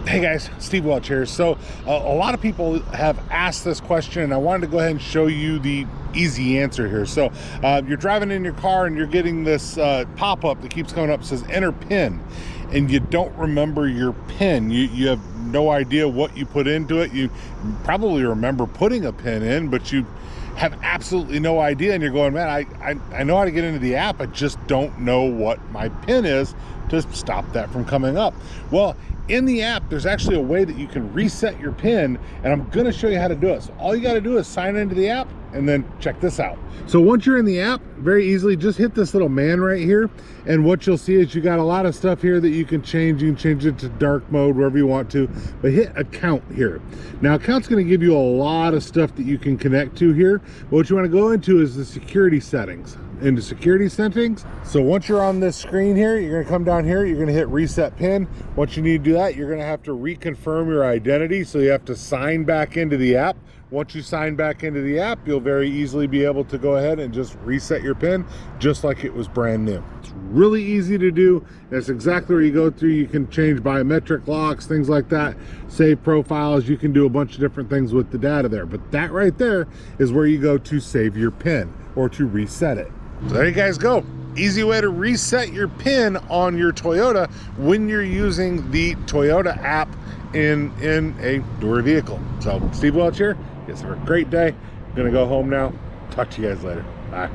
Hey guys, Steve Welch here. So a lot of people have asked this question, and I wanted to go ahead and show you the easy answer here. So you're driving in your car and you're getting this pop-up that keeps coming up, says enter PIN, and you don't remember your PIN. You have no idea what you put into it. You probably remember putting a PIN in, but you have absolutely no idea, and you're going, man, I know how to get into the app, I just don't know what my PIN is to stop that from coming up. Well, in the app, there's actually a way that you can reset your PIN, and I'm gonna show you how to do it. So all you gotta do is sign into the app, and then check this out. So once you're in the app, very easily, just hit this little man right here, and what you'll see is you got a lot of stuff here that you can change. You can change it to dark mode, wherever you want to, but hit account here. Now, account's gonna give you a lot of stuff that you can connect to here. What you wanna go into is the security settings. Into security settings. So once you're on this screen here, you're gonna come down here, you're gonna hit reset PIN. Once you need to do that, you're gonna have to reconfirm your identity, so you have to sign back into the app. Once you sign back into the app, you'll very easily be able to go ahead and just reset your PIN just like it was brand new. It's really easy to do. That's exactly where you go through. You can change biometric locks, things like that, save profiles. You can do a bunch of different things with the data there, but that right there is where you go to save your PIN or to reset it. So there you guys go. Easy way to reset your PIN on your Toyota when you're using the Toyota app in a newer vehicle. So Steve Welch here. You guys have a great day. I'm gonna go home now. Talk to you guys later. Bye.